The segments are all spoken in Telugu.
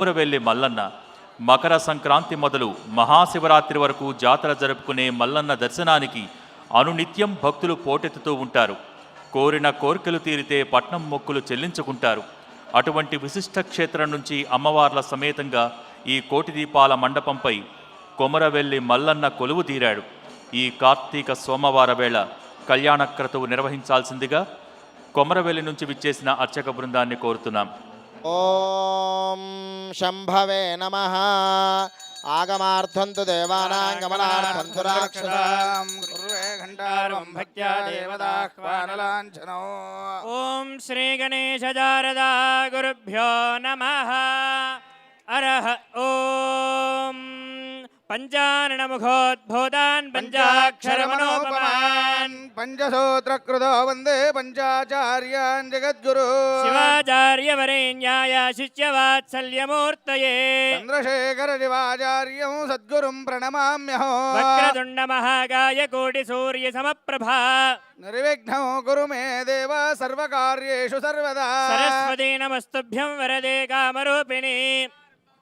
కొమరవెల్లి మల్లన్న మకర సంక్రాంతి మొదలు మహాశివరాత్రి వరకు జాతర జరుపుకునే మల్లన్న దర్శనానికి అనునిత్యం భక్తులు పోటెత్తుతూ ఉంటారు. కోరిన కోరికలు తీరితే పట్నం మొక్కులు చెల్లించుకుంటారు. అటువంటి విశిష్ట క్షేత్రం నుంచి అమ్మవార్ల సమేతంగా ఈ కోటి దీపాల మండపంపై కొమరవెల్లి మల్లన్న కొలువు తీరాడు. ఈ కార్తీక సోమవార వేళ కళ్యాణ క్రతువు నిర్వహించాల్సిందిగా కొమరవెల్లి నుంచి విచ్చేసిన అర్చక బృందాన్ని కోరుతున్నాం. ఓం శంభవే నమః. ఆగమార్థంతు దేవానాం గమనార్థంతు రాక్షసాం కుర్వే ఘంటారం భక్త్యా దేవతాహ్వానలాంఛనో. ఓం శ్రీ గణేశజారదా గురుభ్యో నమః. అరహ ఓం పంచాననముఖోద్భూతాన్ పంచాక్షరమనోపమాన్ పంచసూత్రకృతో వందే పంచాచార్యాన్ జగద్గురు శివాచార్యవరేణ్యాయ శిష్యవాత్సల్యమూర్తయే చంద్రశేఖర శివాచార్యం సద్గురుం ప్రణమామ్యహం. వక్రతుండ మహాకాయ కోటి సూర్య సమప్రభా నిర్విఘ్నం కురు మే దేవ సర్వకార్యేషు సర్వదా. సరస్వతీ నమస్తుభ్యం వరదే కామరూపిణి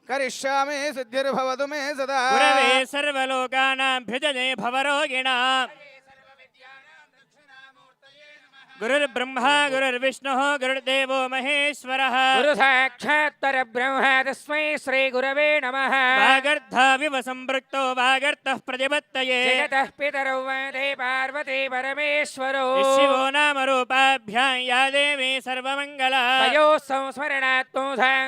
కరిష్యామి సిద్ధిర్భవతు మే సదా. గురవే సర్వలోకానాం భుజనే భవరోగిణాం. గురుర్బ్రహ్మా గురుర్విష్ణుః గురుర్దేవో మహేశ్వరః. గురు సాక్షాత్ పరబ్రహ్మ తస్మై శ్రీ గురవే నమః. వాగర్ధావివ సంపృక్తో వాగర్తః ప్రతిపత్తయే జగతః పితరౌ వందే పార్వతీ పరమేశ్వరో. శివో నామ రూపాభ్యాం యా దేవీ సర్వమంగళా. తయోః సంస్మరణాత్మో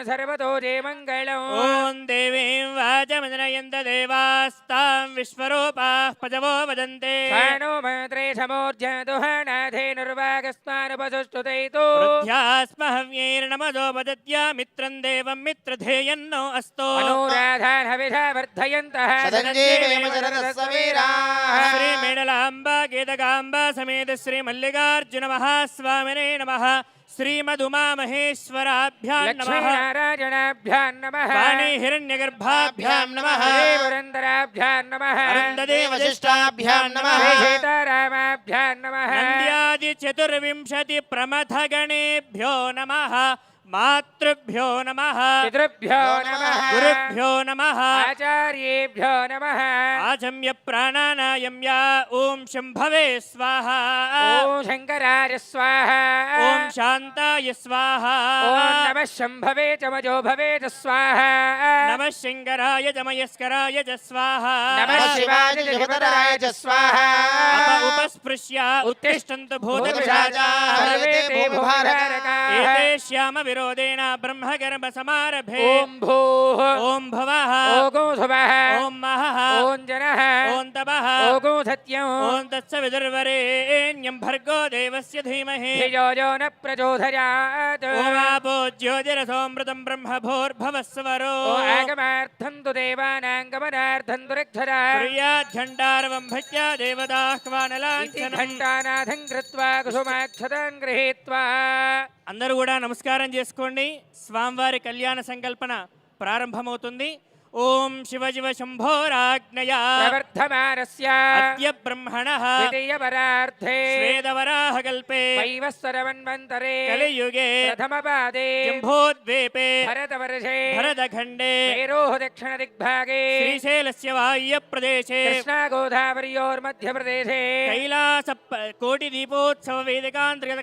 సర్వతో జయమంగళం. ఓం దేవీం వాచమజనయంత దేవాస్తాం విశ్వరూపాః పజవో వదంతే. సానో మంత్రే సమోర్జాదుహనాధేనుర్వాగస్మానుపసుష్టుతైతో. వృద్ధ్యాస్మహవ్యైర్నమదో వదత్యా మిత్రం దేవం మిత్రధేయన్నో అస్తో. అనురాధాన్ హవిషా వర్ధయంతః శ్రీ మేడలాంబా కేతకాంబా సమేత శ్రీ మల్లికార్జున మహాస్వామినే నమః. శ్రీమదుమా మహేశ్వరాభ్యాం నమః. లక్ష్మీనారాయణాభ్యాం నమః. వాణీ హిరణ్యగర్భాభ్యాం నమః. పురందరాభ్యాం నమః. అరుంధదే వశిష్టాభ్యాం నమః. సీతారామాభ్యాం నమః. నంద్యాది చతుర్వింశతి ప్రమథగణేభ్యో నమః. మాతృభ్యో నమః. పితృభ్యో నమః. గురుభ్యో నమః. ఆచార్యేభ్యో నమః. ఆచమ్య ప్రాణానాయమ్య ఓం శంభవే స్వాహ. ఓం శంకరాయ స్వాహ. ఓం శాంతాయ స్వాహ. ఓం నమః శంభవే చమజో భవే చ స్వాహ. నమః శంకరాయ చమయస్కరాయ చ స్వాహ. నమః శివాయ చ శివతరాయ చ స్వాహ. ఉపస్పృశ్య ఉత్తిష్టంతు భూతపిశాచాః. సర్వేతే భూభారకాః. ఏతే శ్యామ విరోధేన బ్రహ్మగర్భ సమారభే. ఓం భూః. ఓం భవః. ఓం శుభః. ఓం మహః. ఓం జనః. ఓం తపః. ఓం సత్యం. ఓం తత్సవితుర్వరేణ్యం భర్గో దేవస్య ధీమహి. ధియో యో న ప్రచోదయాత్. ఓం ఆపో జ్యోతిరసోమృతం బ్రహ్మ భూర్భవస్వరో. ఓం ఆగమార్థం తు దేవానాం గమనార్థం తు రక్షరా. ప్రియాఘంటారవం భక్త్యా దేవతాహ్వానలాంఛనం. ఘంటానాథం కృత్వా కుసుమాక్షతాం గృహీత్వా. అందరూ కూడా నమస్కారం చేసుకోండి. స్వామివారి కళ్యాణ సంకల్పన ప్రారంభమవుతుంది. ఓం శివ శివ శంభోరాజ్ఞయా ప్రవర్ధమానస్య అద్య బ్రహ్మణః ద్వితీయవరార్థే శ్వేతవరాహకల్పే వైవస్వరమన్వంతరే కలియుగే ప్రథమపాదే జంభోద్వీపే భరతవర్షే భరతఖండే మేరోః దక్షిణదిగ్భాగే శ్రీశైలస్య వాయ్యప్రదేశే కృష్ణాగోదావరియోర్మధ్యప్రదేశే కైలాస కోటి దీపోత్సవ వేదికాంతర్గత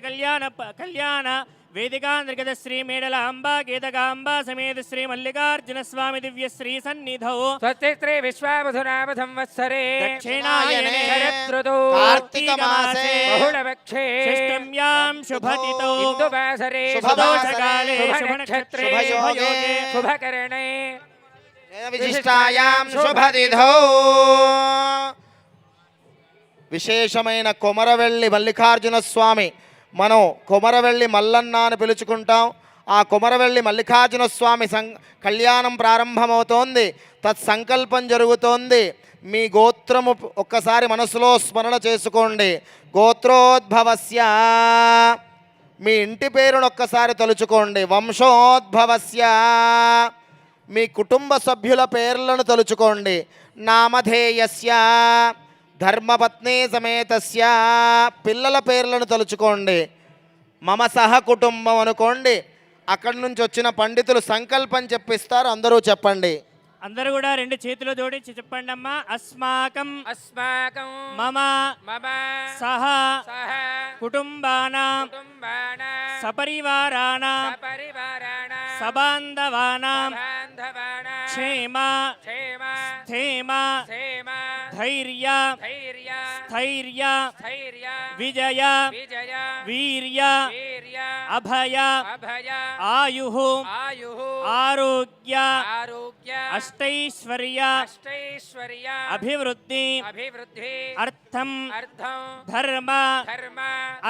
కళ్యాణ వేదికాంతర్గత శ్రీ మేడలాంబా కేతకాంబా సమేత శ్రీ మల్లికార్జున స్వామి దివ్య శ్రీ సన్నిధౌ స్వస్తి శ్రీ విశ్వావసునామ సంవత్సరే దక్షిణాయనే శరదృతౌ కార్తీక మాసే బహుళపక్షే షష్ఠమ్యాం శుభతిథౌ ఇందువాసరే శుభదోషకాలే శుభనక్షత్రే శుభయోగే శుభకరణే విశిష్టాయాం శుభతిథౌ. విశేషమైన కొమరవెల్లి మల్లికార్జున స్వామి, మనం కొమరవెల్లి మల్లన్న అని పిలుచుకుంటాం. ఆ కొమరవెల్లి మల్లికార్జున స్వామి కళ్యాణం ప్రారంభమవుతోంది. తత్సంకల్పం జరుగుతోంది. మీ గోత్రము ఒక్కసారి మనసులో స్మరణ చేసుకోండి. గోత్రోద్భవస్య, మీ ఇంటి పేరును ఒక్కసారి తలుచుకోండి. వంశోద్భవస్య, మీ కుటుంబ సభ్యుల పేర్లను తలుచుకోండి. నామధేయస్య, ధర్మపత్ని సమేతస్య, పిల్లల పేర్లను తలుచుకోండి. మమ సహ కుటుంబం అనుకోండి. అక్కడి నుంచి వచ్చిన పండితులు సంకల్పం చెప్పిస్తారు, అందరూ చెప్పండి. అందరూ కూడా రెండు చేతులు జోడించి చెప్పండి అమ్మా. అస్మాకం अस्माकं మమ मम సహ सह కుటుంబానాం कुटुम्बानां సపరివారాణాం सपरिवाराणां సబాంధవానాం बान्धवानां క్షేమ क्षेम స్థేమ क्षेम ధైర్య धैर्य స్థైర్య धैर्य విజయ विजय వీర్య वीर्य అభయ अभय ఆయు आयुः ఆరోగ్య आरोग्य అష్టైశ్వర్య अष्टैश्वर्य అభివృద్ధి अभिवृद्धि అర్థం अर्थं ధర్మ धर्म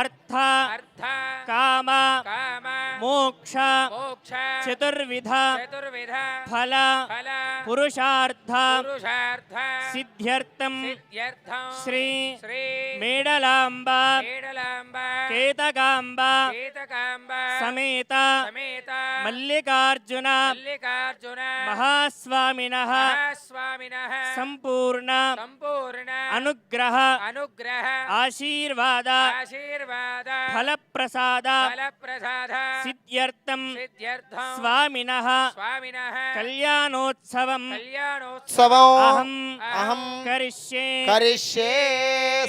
అర్థ अर्थ కామ काम మోక్ష मोक्ष చతుర్విధ चतुर्विध ఫల फल పురుషార్థ पुरुषार्थ సిద్ధ్యర్థం सिद्ध्यर्थं శ్రీ श्री మేడలాంబ मेडलाम्ब కేతకాంబ केतकाम्ब సమేత समेत మల్లికార్జున मल्लिकार्जुन మహాస్వామినః महास्वामिनः సంపూర్ణ सम्पूर्ण అనుగ్రహ अनुग्रह ఆశీర్వాద आशीर्वाद ఫలప్రసాద फलप्रसाद సిద్ధ్యర్థం सिद्ध्यर्थं స్వామినః स्वामिनः కళ్యాణోత్సవం कल्याणोत्सव అహం అహం కరిష్యే కరిష్యే.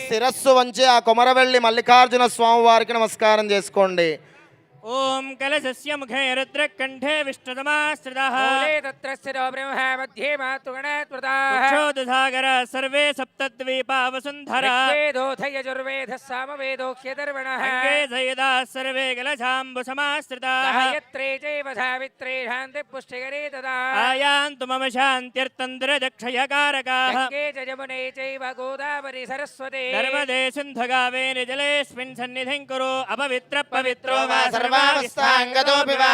శిరస్సు వంచి ఆ కొమరవెల్లి మల్లికార్జున స్వామి వారికి నమస్కారం చేసుకోండి. ఓం కలశస్య ముఖే రుద్రకంఠే విష్ణుతమాశ్రితః मूले तत्र स्थितो ब्रह्म मध्ये मातृगणात्मृताः కుక్షోదసాగర సర్వే సప్తద్వీపా వసుంధరా ऋग्वेदोऽथयजुर्वेदः सामवेदोऽह्यदर्वणः అంగే సయదా సర్వే కలశాంబు సమాశ్రితాః गायत्रे चैव सावित्रे शान्तिः पुष्टिकरे तदा ఆయాంతు మమ శాంత్యర్థం దురదక్షయకారకాః गङ्गे च यमुने चैव गोदावरी सरस्वती నర్మదే సింధగావేని జలేస్మిన్ సన్నిధిం కురు అపవిత్ర పవిత్రో వా సర్వావస్థాంగతోపి వా.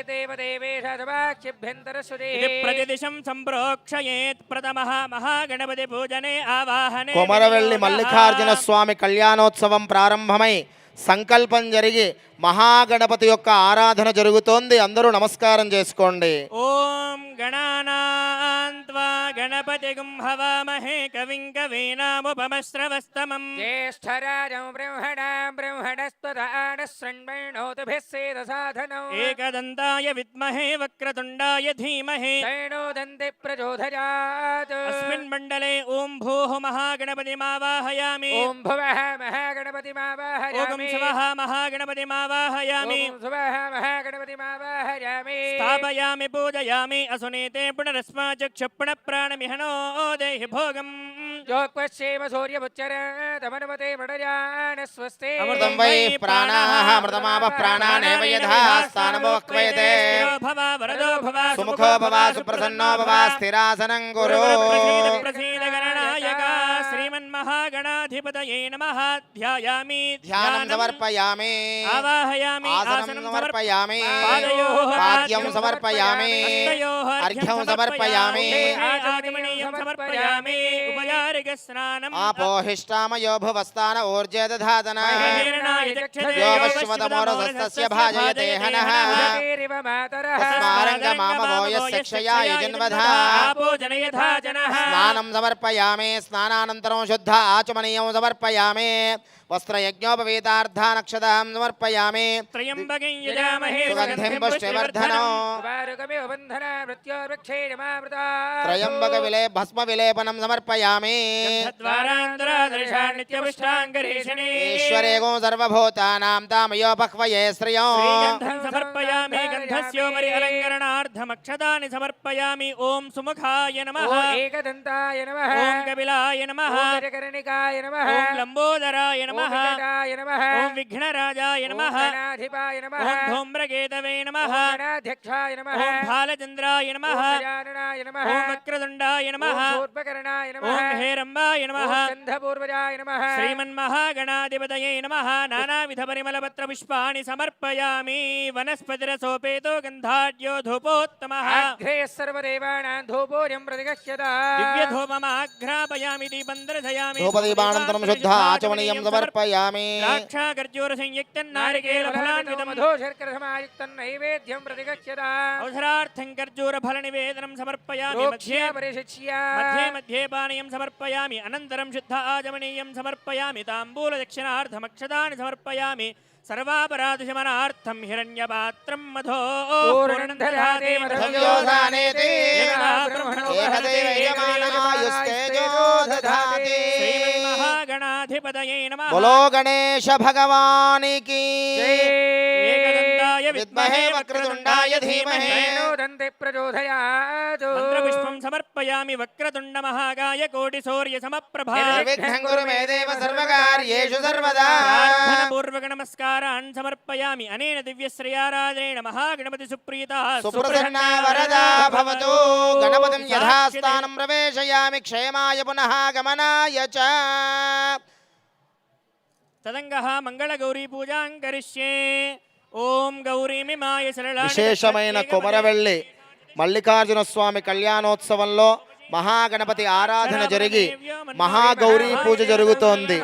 देवदेवेश सभाख्यभ्यन्तरश्रुतिः ఇది ప్రతిదిశం సంప్రోక్షయేత్ ప్రథమః మహాగణపతి పూజనే ఆవాహనే కొమరవెల్లి మల్లికార్జున స్వామి కళ్యాణోత్సవం ప్రారంభమై సంకల్పం జరిగి మహాగణపతి యొక్క ఆరాధన జరుగుతోంది. అందరూ నమస్కారం చేసుకోండి. ఓం గణానాన్త్వా గణపతిగుం హవామహే కవిం కవీనాముపమశ్రవస్తమం ज्येष्ठराजं ब्रह्मणां ब्रह्मणस्त्वदानः शृण्वन्नोतिभिः सेदसाधनम् ఏకదంతాయ విద్మహే వక్రతుండాయ ధీమహి तैणो दन्ति प्रचोदयात् అస్మిన్ మండలే ఓం భూః మహాగణపతిమావాహయామి ॐ भुवः ఓం महागणपतिमावाहयामि శివః మహాగణపతిమావాహయామి ॐ सुवः महागणपतिमावाहयामि స్థాపయామి పూజయామి అసునీతే పునరస్మాచక్షుణ ప్రాణమిహనో దేహి భోగం योक्वश्चैव सूर्यमुच्चर तमनुमते मृडयान स्वस्ति అమృతం వై ప్రాణాః అమృతమాపః ప్రాణానేవ యథా స్థానమోక్వయతే. భవ వరదో భవ సుముఖో భవ సుప్రసన్నో భవ స్థిరాసనం కురు. ప్రసీద ప్రసీద గణనాయక శ్రీమన్మహాగణాధిపతయే నమః ధ్యాయామి ధ్యానం సమర్పయామి. ఆవాహయామి ఆసనం సమర్పయామి. పాదయోః పాద్యం సమర్పయామి. హస్తయోః అర్ఘ్యం సమర్పయామి. ఆచమనీయం సమర్పయామి ఉపచారిక స్నానం ఆపోహిష్టామయో భువస్థాన ఊర్జే దధాతన. యో వశ్వతమోరసస్తస్య భాజయతే హనః. ेरिव मातरः స్మారంగమామవో యస్య క్షయా యజన్వధా. ఆపోజనయథా జనః స్నానం సమర్పయామి. స్నానానంతరం శుద్ధ ఆచమనీయం సమర్పయామి. వస్త్రయజ్ఞోపవీతార్థానక్షదాం సమర్పయామి. త్రయంబకం యజామహే సుగంధిం పుష్టివర్ధనం. वारुकमिव बन्धना मृत्योर्वक्षेणमामृता త్రయంబక భస్మ విలేపనం సమర్పయామి. ద్వారాంతరాదర్శా నిత్యపుష్టాంగరీషణే ఈశ్వరేగో సర్వభూతానాం తామయోపహ్వయే శ్రియం. శ్రీగంధం సమర్పయామి గంధస్యోపరి అలంకరణార్థమక్షతాని సమర్పయామి ఓం సుముఖాయ నమః ॐ एकदन्ताय नमः ఓం కపిలాయ నమః ॐ गजकर्णिकाय नमः ఓం లంబోదరాయ ॐ నమః विकटाय नमः ఓం విఘ్నరాజాయ ॐ నమః गणाधिपाय नमः ఓం ధూమ్రకేతవే నమః ॐ गणाध्यक्षाय नमः ఓం బాలచంద్రాయ ॐ నమః गजाननाय नमः ఓం వక్రతుండాయ నమః ॐ शूर्पकर्णाय नमः ఓం హేరంబాయ నమః ॐ स्कन्धपूर्वजाय नमः శ్రీమన్మహాగణాధిపతయే నమః నానావిధ పరిమళపత్ర పుష్పాణి సమర్పయామి వనస్పతిరసోపేతో గంధాఢ్యో ధూపోత్తమః अग्रे सर्वदेवानां धूपोऽयं प्रतिगह्यता దివ్యధూపమాఘ్రాపయామి దీపం దర్శయామి ధూపదీపానంతరం శుద్ధ ఆచమనీయం సమర్పయామి. ద్రాక్షాగర్జూర సంయుక్తం నారికేల ఫలాన్వితం मधो शर्करसमायुक्तं नैवेद्यं प्रतिगह्यता ఔషధార్థం గర్జూర ఫల నివేదనం సమర్పయామి మధ్యే रोक्ष्या परिशिच्य మధ్యే మధ్యే పానీయం సమర్పయామి అనంతరం శుద్ధ ఆచమనీయం సమర్పయామి తాంబూల దక్షిణార్థమక్షదాని సమర్పయామి सर्वापराधशमनार्थं हिरण्यपात्रं मधो पूर्णं दधाति मधव्योधानेति एकदेव यजमानायुस्तेजो दधाति। श्रीमन्महागणाधिपतये नमः। बोलो गणेश भगवान की एकदन्ताय विद्महे वक्रतुण्डाय धीमहि दन्ते प्रचोदयात्। मन्त्रपुष्पं समर्पयामि वक्रतुण्डमहाकाय कोटिसूर्यसमप्रभा। निर्विघ्नं कुरु मे देव सर्वकार्येषु सर्वदा। प्रार्थनापूर्वक नमस्कारान् समर्पयामि। अनेन दिव्यश्रेयाराधनेन महागणपति सुप्रीतः सुप्रसन्ना वरदा भवतु। गणपतिं यथास्थानं प्रवेशयामि क्षेमाय पुनः गमनाय च। तदङ्गः मंगलगौरी पूजां करिष्ये। ఓం గౌరీమిమాయ సరళ. విశేషమైన కొమరవెల్లి మల్లికార్జున స్వామి కళ్యాణోత్సవంలో మహాగణపతి ఆరాధన జరిగి మహాగౌరీ పూజ జరుగుతోంది.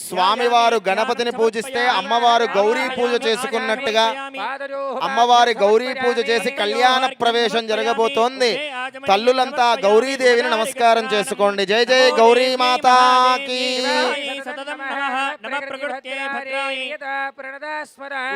స్వామివారు గణపతిని పూజిస్తే అమ్మవారు గౌరీ పూజ చేసుకున్నట్టుగా అమ్మవారి గౌరీ పూజ చేసి కళ్యాణ ప్రవేశం జరగబోతోంది. తల్లులంతా గౌరీదేవిని నమస్కారం చేసుకోండి. జై జై గౌరీ మాతాకి.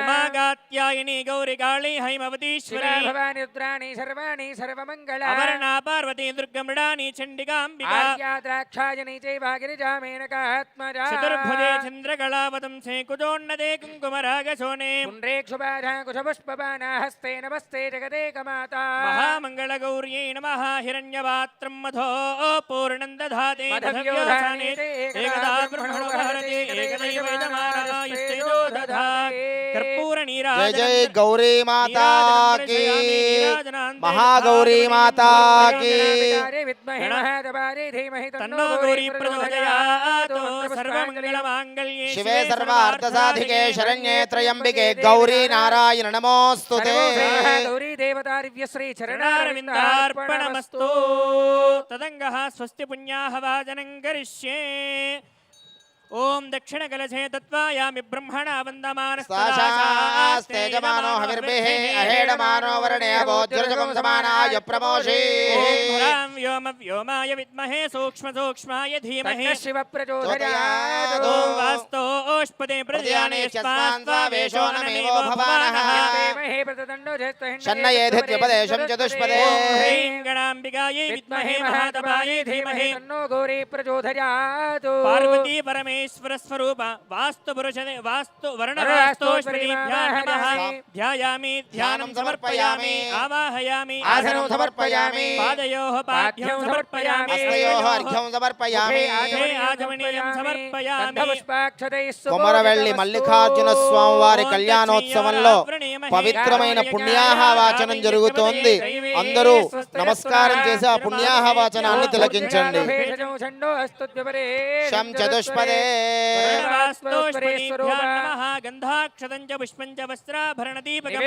ఉమాగాత్యాయని గౌరీ కాళీ హైమవతీశ్వరీ భవాని సర్వాణి సర్వమంగళ అపర్ణా పార్వతీ దుర్గమృడాని చండికాంబికా ద్రాక్షాయని చైవాగిరిజామేనకాత్మజా చతుర్భుజే చంద్రకళావతంసే కుజోన్నదే కుంకుమరాగశోనే పుండ్రేక్షుభాజా కుశపుష్పబాణా హస్తే నమస్తే జగదేకమాతా మహామంగళగౌర్యై నమః. హిరణ్యపాత్రం మధో పూర్ణం దధాతి మధవ్యోధానే ఏకదా బ్రహ్మణో భారతే ఏకదైవ యజమానాయుస్తేజో దధాతి. కర్పూర జై నీరాజనం జై గౌరీ మాతాకి. మహాగౌరీ మాతాకి. విద్మహే మహాదేవాయ ధీమహి తన్నో గౌరీ ప్రచోదయాత్. సర్వమంగళమాంగళ్యే శివే సర్వార్థసాధికే శరణ్యే త్రయంబికే గౌరీ నారాయణ నమోస్తుతే. గౌరీ దేవతా దివ్యశ్రీ చరణారవిందార్పణమస్తు. తదంగః స్వస్తి పుణ్యాహవాచనం కరిష్యే. ఓం దక్షిణ కలశే తత్వాయామి బ్రహ్మణ సాశాస్తేజమానో హవిర్భిః అహేడమానో వరుణే భోజ్యర్జకం సమానాయ ప్రమోషే. వ్యోమ వ్యోమాయ విద్మహే సూక్ష్మ సూక్ష్మాయ ధీమహి శివ ప్రచోదయాత్. ఓం వాస్తోష్పదే ప్రజానే స్వావేషో నమేవో భవానః. షణ్ణయేధిత్యుపదేశం చతుష్పదే. హ్రీం గణాంబికాయై విద్మహే మహాతపాయై ధీమహి. గౌరీ ప్రచోదయాత్. పార్వతీ పరమేశ్వర స్వరూప వాస్తు పురుషదే వాస్తు వర్ణవాస్తోష్పదీభ్యాం నమః. ధ్యాయామి ధ్యానం సమర్పయామి. ఆవాహయామి ఆసనం సమర్పయామి. పాదయోః పాద్యం సమర్పయామి. హస్తయోః అర్ఘ్యం సమర్పయామి. ఆచమనీయం సమర్పయామి. కొమరవెల్లి మల్లికార్జున స్వామి వారి కళ్యాణోత్సవంలో పవిత్రమైన పుణ్యాహవాచనం జరుగుతోంది. అందరూ నమస్కారం చేసి ఆ పుణ్యాహవాచనాన్ని తిలకించండి. శం చతుష్పదే. గంధాక్షతం చ పుష్పం చ వస్త్రాభరణదీపకం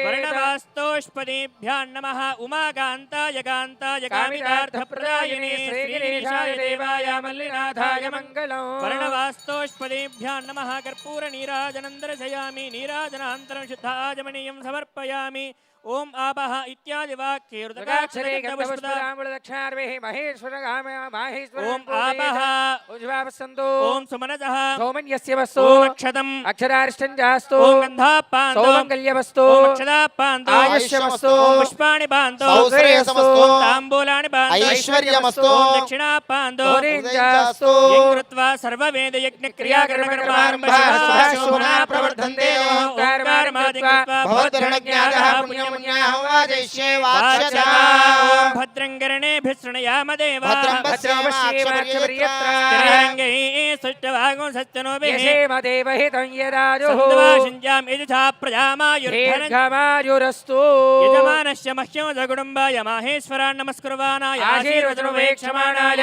వర్ణవాస్తోష్పదీభ్యాం నమః. ఉమాకాంతాయ కాంతాయ కామితార్థప్రదాయినే శ్రీగిరీశాయ దేవాయ మల్లినాథాయ మంగళం. వర్ణవాస్తోష్పదీభ్యాం నమః. కర్పూర నీరాజనం దర్శయామి. నీరాజనాంతరం శుద్ధాజమనీయం సమర్పయామి. ఓం ఆపః ఇత్యాది వాక్యేరుదకాక్షరే ఓం ఆపః ఓం సుమనసః ఓం అక్షతం అక్షరారిష్టం జాస్తు ఓం గంధాపాంతో సౌవం కల్యవస్తు ఓం అక్షదాపాంతో ఆయుష్యమస్తు ఓం పుష్పాణి పాంతో సౌశ్రేయసమస్తు ఓం తాంబూలాని పాంతో ఐశ్వర్యమస్తు ఓం దక్షిణాపాంతో హోరీంజాస్తు యం కృత్వా సర్వవేద యజ్ఞ క్రియాకర్మకర్మారంభ శుభాశుభనా ప్రవర్ధన్తే. ఓంకారమాది కృత్వా భవద్రణజ్ఞాతః పుణ్యమున్యాహ వాజయిష్యే వాచ్యత. ఓం భద్రం కర్ణేభిః శృణుయామ దేవా. భద్రం స్థిరంగై సుష్టవాగం సత్యనోభిః యశేమదేవహితం యదాజుః సంధ్వాషించాం యజుషా ప్రజామాయుర్ధనం దీర్ఘమాయురస్తు యజమానస్య మహ్యం సగుడుంబాయ మాహేశ్వరాన్ నమస్కుర్వాణాయ ఆశీర్వచనమేక్షమాణాయ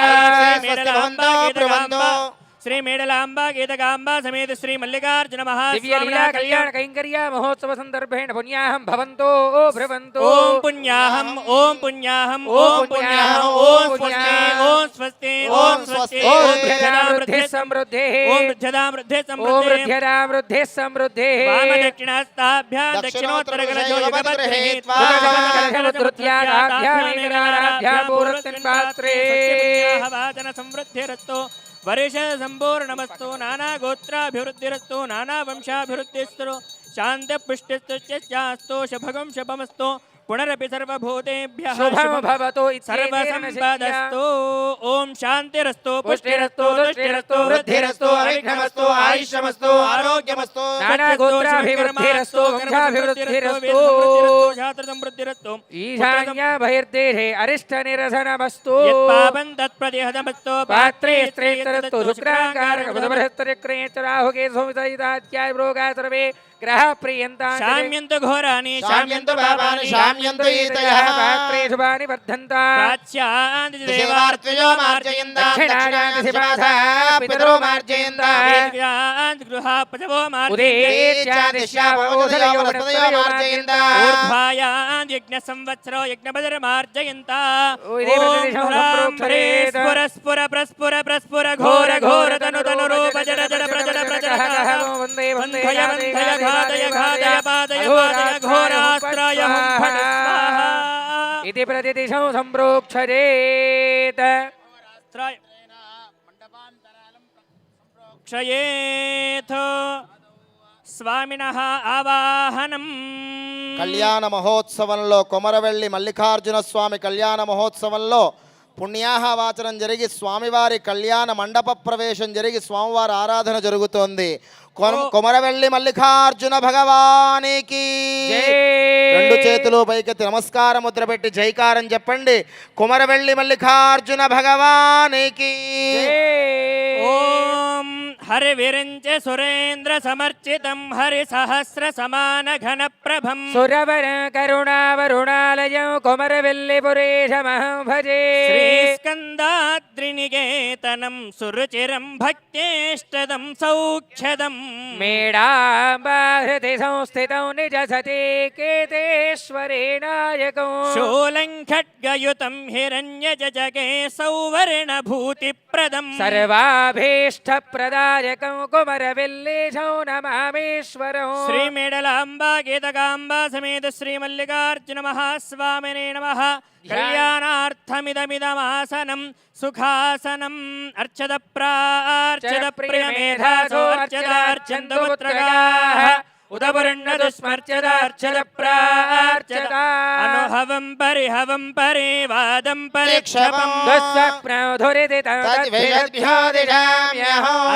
శ్రీ మేడలాంబా గీతకాంబా సమేత శ్రీ మల్లికార్జున దివ్య లీలా కళ్యాణ కైంకర్య మహోత్సవ సందర్భేణ పుణ్యాహం భవంతో భ్రవంతో. ఓం పుణ్యాహం ఓం పుణ్యాహం ఓం పుణ్యాహం ఓం స్వస్తి ఓం స్వస్తి ఓం స్వస్తి ఓం ఓం వృద్ధి సమృద్ధి ఓం వృద్ధ్యదాం వృద్ధి ఓం సమృద్ధి. వృద్ధ్యదా వృద్ధి సమృద్ధి వామదక్షిణాస్తాభ్యాం దక్షిణోత్తరగలజో యుగపత్రహేత్వా వాచన సమృద్ధిరస్తో वर्ष संपूर्णमस्तु नाना गोत्राभिवृद्धिरस्तु नाना वंशाभिवृद्धिस्तु शांति पुष्टिस्तु शुभगं शुभमस्तु पुनरपि सर्वभूतेभ्यः शुभं भवतु सर्वसंपदस्तु ओम शांतिरस्तु पुष्टिरस्तु तुष्टिरस्तु वृद्धिरस्तु अविघ्नमस्तु आयुष्यमस्तु आरोग्यमस्तु नाना गोत्राभिवृद्धिरस्तु वंशाभिवृद्धिरस्तु शास्त्रसंवृद्धिरस्तु ईशान्य बहिर्देशे अरिष्टनिरसनमस्तु यत्पापं तत्प्रतिहतमस्तु पात्रे स्त्रेतरस्तु शुक्रांगारक बुधबृहस्पतिक्रेच राहुके सोमितैतात्याय रोगा सर्वे ग्रह प्रियन्तां शाम्यन्तु घोराणि शाम्यन्तु पापानि शाम्यन्तु ईतयः पात्रे शुभानि वर्धन्ता प्राच्यान्ति देवार्चयो देवार्चयो मार्जयन्ता दक्षिणायान्ति शिवासा पितरो मार्जयन्ता मार्जयन्ति गृहापचवो उदेत्यादिश्यावोदयो वनस्पतयो मार्जयन्ता ऊर्ध्वायान्ति यज्ञसंवत्सरो यज्ञपतिर्मार्जयन्ता स्फुर स्फुर प्रस्फुर प्रस्फुर घोर घोर तनु तनु रूप जड जड प्रजड प्रजड वन्दे वन्दे घादय घादय घादय पादय पादय घोरास्त्राय हुं फट् स्वाहा इति प्रतिदिशं सम्प्रोक्षयेत् क्षयेथ स्वामिनः आवाहनम् కళ్యాణ మహోత్సవంలో కొమరవెల్లి మల్లికార్జున స్వామి కళ్యాణ మహోత్సవంలో పుణ్యాహవాచనం జరిగి స్వామివారి కళ్యాణ మండప ప్రవేశం జరిగి స్వామివారి ఆరాధన జరుగుతోంది. కొమరవెల్లి మల్లికార్జున భగవానికి రెండు చేతులు పైకెత్తి నమస్కార ముద్ర పెట్టి జైకారం చెప్పండి. కొమరవెల్లి మల్లికార్జున భగవానికి. ఓం హరి విరంచ సురేంద్ర సమర్చితం హరి సహస్ర సమాన ఘన ప్రభం సురవర కరుణావరుణాలయం కొమరవెల్లి పురేశమహం భజే శ్రీస్కందాద్రినికేతనం సురుచిరం భక్తేష్టదం సౌఖ్యదం మేడాంబాహృతి సంస్థితం నిజ సతే కేతేశ్వరేణాయకం శూలం ఖడ్గయుతం హిరణ్యజజగే సౌవర్ణ భూతి ప్రదం సర్వాభీష్ట ప్రదాయకం కుమరవెల్లీశం నమామీశ్వరం శ్రీ మేడలాంబా గీతకాంబా సమేత శ్రీ మల్లికార్జున మహాస్వామినే నమః కళ్యాణార్థమిదమిదమాసనం సుఖాసనం అర్చద ప్రార్చద ప్రియమేధాసో అర్చదార్చంతు పుత్రకాః ఉదవర్ణ దుస్మర్చదార్చద ప్రార్చద అనుహవం పరిహవం పరివాదం పరిక్షపం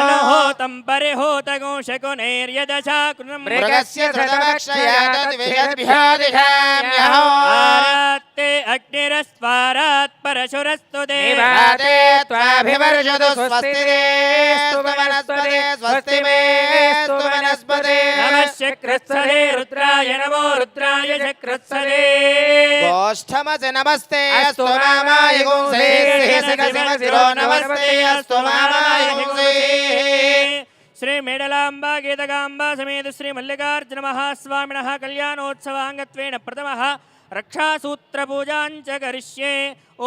అనుహోతం పరిహోతగో శకునైర్యదశాకునం మృగస్య ధృతవక్షయా తద్వేద్భ్యోదిషామ్యహో ఆరాత్తే అగ్నిరస్వారాత్ పరశురస్తు నివాతే త్వాభివర్షతు స్వస్తిరేస్తు వనస్పతే స్వస్తి మేస్తు వనస్పతే నమః చక్రస్సదే రుద్రాయ నమో రుద్రాయ చక్రస్సదే గోష్ఠమసి నమస్తే అస్తు మామాయ గుంసే శిరో నమస్తే అస్తు మామాయ గుంసే. శ్రీ మేడలాంబా గీతకాంబా సమేత శ్రీ మల్లికార్జున మహాస్వామినః కళ్యాణోత్సవాంగత్వేన ప్రథమః రక్షాసూత్ర పూజాంచ కరిష్యే.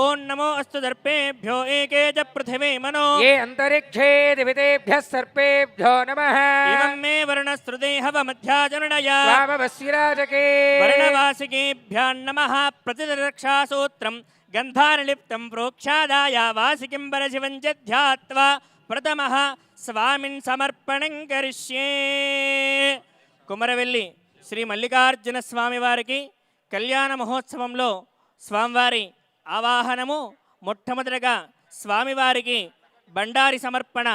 ఓం నమో అస్తు దర్పేభ్యో ఏకే చ పృథివీ మనో ఏ అంతరిక్షే దివితేభ్యః సర్పేభ్యో నమః ఇమం మే వర్ణస్రుదేహవమధ్యాజనయా వామవస్విరాజకే వర్ణవాసికేభ్యాం నమః ప్రతిరక్షాసూత్రం గంధానిలిప్తం ప్రోక్షాదాయ వాసికిం పరశివం చ ధ్యాత్వా ప్రథమః స్వామిన్ సమర్పణం కరిష్యే. కుమరవెల్లి శ్రీ మల్లికార్జున స్వామి వారికి కళ్యాణ మహోత్సవంలో స్వామివారి ఆవాహనము మొట్టమొదటగా స్వామివారికి బండారి సమర్పణ.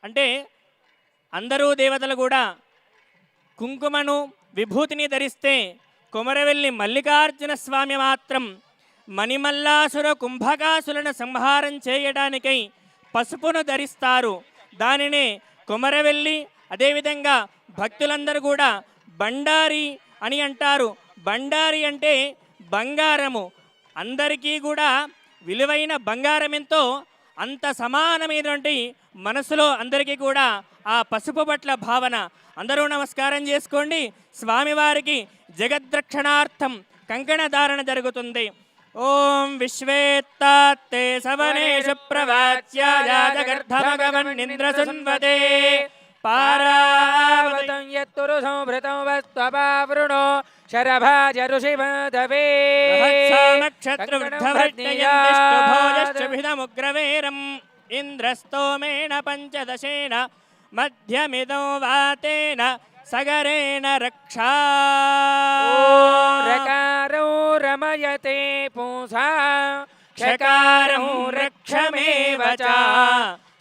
అంటే అందరూ దేవతలు కూడా కుంకుమను విభూతిని ధరిస్తే కొమరవెల్లి మల్లికార్జున స్వామి మాత్రం మణిమల్లాసుర కుంభకాసులను సంహారం చేయడానికై పసుపును ధరిస్తారు. దానినే కొమరవెల్లి, అదేవిధంగా భక్తులందరూ కూడా బండారి అని అంటారు. బండారి అంటే బంగారము. అందరికీ కూడా విలువైన బంగారం ఎంతో అంత సమానమైనటువంటి మనసులో అందరికీ కూడా ఆ పసుపు పట్ల భావన. అందరూ నమస్కారం చేసుకోండి. స్వామివారికి జగద్రక్షణార్థం కంకణ ధారణ జరుగుతుంది. ఓం విశ్వేత్తాత్తే సవనేషు ప్రవాచ్యాజగర్ధమగవన్నింద్రసున్వతే పారావతం యత్తురు సంభృతం వస్త్వపావృణో శరభాజ ఋషిమదవే నక్షత్రవృద్ధభట్నయంతిష్టభోజశ్చ భిదముగ్రవేరం. ఇంద్రస్తోమేణ పంచదశేన మధ్యమిదో వాతేన సగరేణ రక్షా రకారో రమయతే పూసా క్షకారం రక్షమేవ చ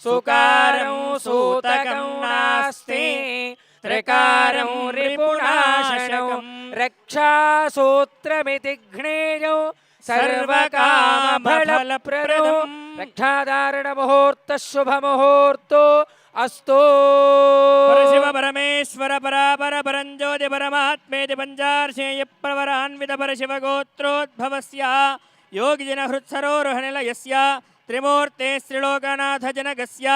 సుకారం సూతకం నాస్తి త్రికారం రిపునాశకం రక్షాసూత్రమితి జ్ఞేయో సర్వకామఫలప్రదం రక్షాధారణ ముహూర్త శుభ ముహూర్తో అస్తు పరశివ పరమేశ్వర పరాపర పరంజ్యోతి పరమాత్మేతి పంచార్షేయ ప్రవరాన్విత పరశివ గోత్రోద్భవస్య యోగిజన హృత్సరోరుహనిలయస్య త్రిమూర్తే శ్రీలోకనాథ జనకస్య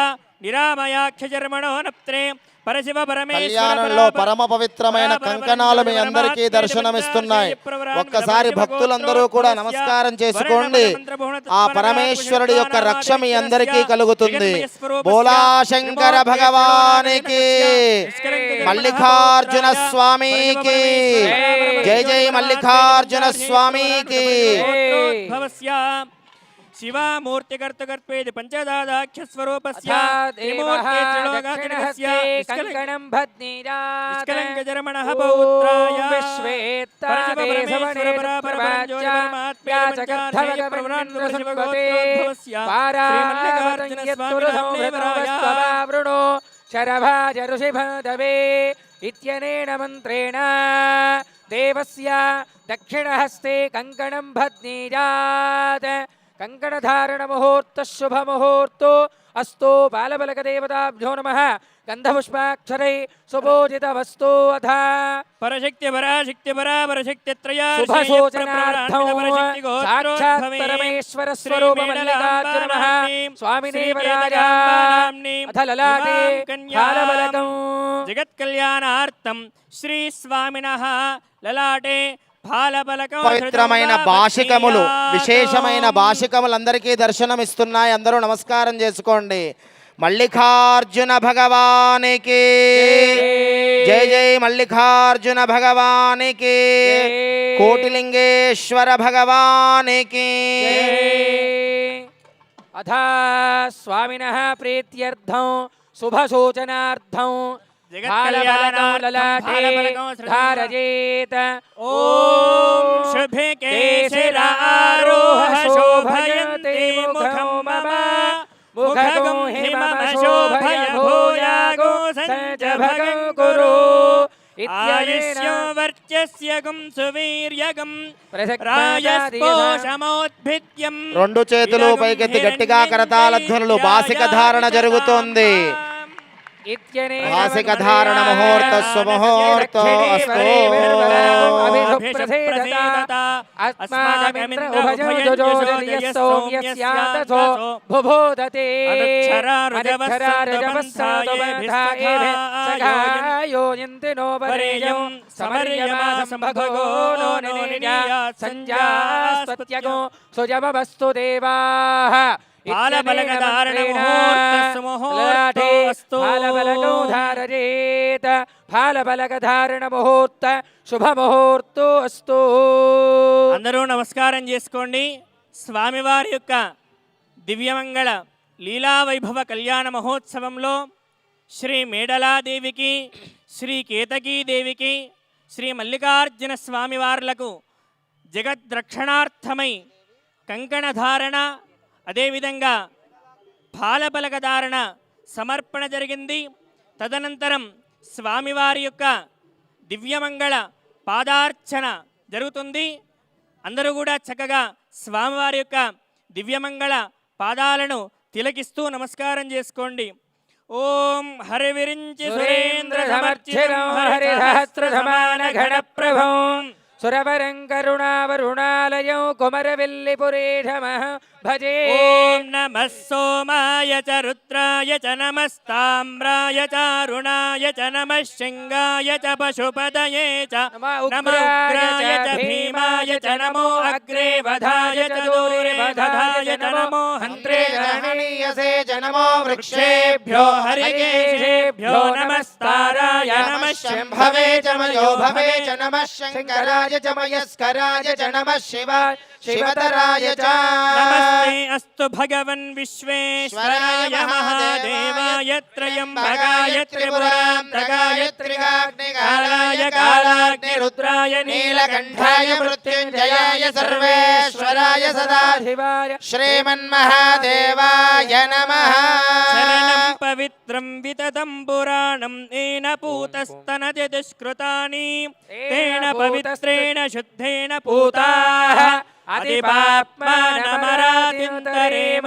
నిరామయాఖ్యజర్మణో నప్త్రే పరశివ కళ్యాణంలో పరమ పవిత్రమైన కంకణాలు మీ అందరికీ దర్శనమిస్తున్నాయి. ఒక్కసారి భక్తులందరూ కూడా నమస్కారం చేసుకోండి. ఆ పరమేశ్వరుడి యొక్క రక్ష మీ అందరికీ కలుగుతుంది. బోలా శంకర భగవానికి, మల్లికార్జున స్వామికి జై జై మల్లికార్జున స్వామికి. శివామూర్తికర్తకర్పేది పంచదాదాఖ్య స్వరూపస్య కంకణం భద్నీరా నిష్కలంకజరమణః పౌత్రాయ శరభాజ ఋషిభదవే ఇత్యనేన మంత్రేణ దేవస్య దక్షిణహస్తే కంకణం భద్నీరాత్ కంకణధారణ ముహూర్త శుభ ముహూర్తో అస్తు బాలబలక దేవతాభ్యో నమః గంధపుష్పాక్షరై సుభోజితమస్తు అథ పరశక్తి పరాశక్తి పరాపరశక్తిత్రయా శుభసూచనార్థం సాక్షాత్ పరమేశ్వర స్వరూప మల్లికార్జునః స్వామిదేవరాజ అథ లలాటే బాలబలకం జగత్కళ్యాణార్థం శ్రీ స్వామినః లలాటే పవిత్రమైన భాషికములు, విశేషమైన భాషికములు అందరికీ దర్శనమిస్తున్నాయి. అందరూ నమస్కారం చేసుకోండి. మల్లికార్జున భగవానికి జై జై మల్లికార్జున భగవానికి, కోటిలింగేశ్వర భగవానికి. అథ స్వామినః ప్రీత్యర్థం శుభసూచనార్థం ధారయేత్ ఓం శుభే కేశరారోహ శోభయంతే ముఖం మమ ముఖగం హిమమ శోభయ భూయాగో సంజభగం కురు ఆయుష్యం వర్చస్యగం సువీర్యగం రాయస్పోషమోద్భిద్యం. రెండు చేతులు పైకెత్తి గట్టిగా కరతాళ ధ్వనులు. బాసిక ధారణ జరుగుతోంది. భాసిక ధారణ ముహూర్త సుముహూర్తో అస్తు. సుజమస్తు దేవాః బాలబలకధారణ ముహూర్త శుభ ముహూర్తో అస్తు. అందరూ నమస్కారం చేసుకోండి. స్వామివారి యొక్క దివ్యమంగళ లీలావైభవ కళ్యాణ మహోత్సవంలో శ్రీ మేడలాదేవికి, శ్రీ కేతకీదేవికి, శ్రీ మల్లికార్జున స్వామివార్లకు జగద్రక్షణార్థమై కంకణధారణ, అదేవిధంగా బాలబలకధారణ సమర్పణ జరిగింది. తదనంతరం స్వామివారి యొక్క దివ్యమంగళ పాదార్చన జరుగుతుంది. అందరూ కూడా చక్కగా స్వామివారి యొక్క దివ్యమంగళ పాదాలను తిలకిస్తూ నమస్కారం చేసుకోండి. ఓం హరివిరించి సురేంద్ర సమర్చితం హరిసహస్ర సమాన గణ ప్రభం సురవరం కరుణావరుణాలయం కుమరవిల్లిపురేషమః భజే. ఓం నమః సోమాయ చ రుద్రాయ చ నమస్తామ్రాయ చ అరుణాయ చ నమః శృంగాయ చ పశుపతయే చ నమో ఉగ్రాయ చ భీమాయ చ నమో అగ్రే వధాయ చ దూరే వధాయ చ నమో హంత్రే రణీయసే చ నమో వృక్షేభ్యో హరికేశేభ్యో నమస్తారాయ నమః శంభవే చ మయో భవే చ నమః శంకరాయ చ మయస్కరాయ చ నమః శివాయ शिवतराय च नमस्ते अस्तु भगवन् विश्वेश्वराय महादेवाय त्रयम्बकाय त्रिपुरान्तकाय त्रिकाग्निकालाय कालाग्निरुद्राय नीलकण्ठाय मृत्युञ्जयाय सर्वेश्वराय सदाशिवाय श्रीमन्महादेवाय नमः शरणं पवित्रं विततं पुराणं येन पूतस्तनति दुष्कृतानि तेन पवित्रेण शुद्धेन पूताः अधिपाप्मानमरातिन्तरेम